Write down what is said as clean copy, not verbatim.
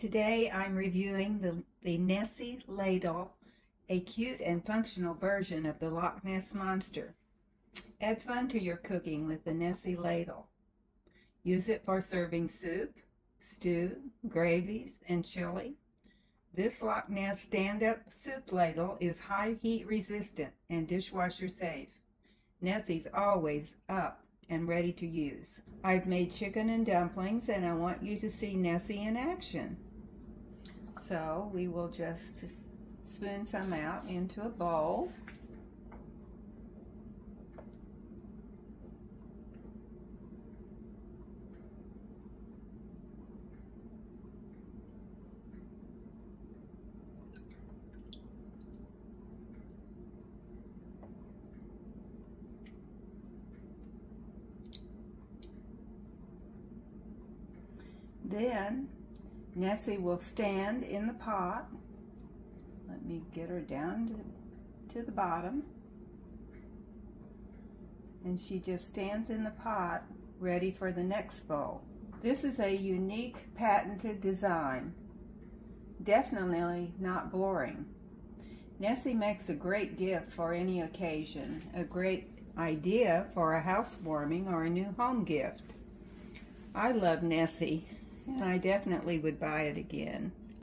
Today I'm reviewing the Nessie Ladle, a cute and functional version of the Loch Ness Monster. Add fun to your cooking with the Nessie Ladle. Use it for serving soup, stew, gravies, and chili. This Loch Ness stand-up soup ladle is high heat resistant and dishwasher safe. Nessie's always up and ready to use. I've made chicken and dumplings, and I want you to see Nessie in action. So we will just spoon some out into a bowl. Then Nessie will stand in the pot. Let me get her down to the bottom. And she just stands in the pot ready for the next bowl. This is a unique patented design. Definitely not boring. Nessie makes a great gift for any occasion, a great idea for a housewarming or a new home gift. I love Nessie, and I definitely would buy it again.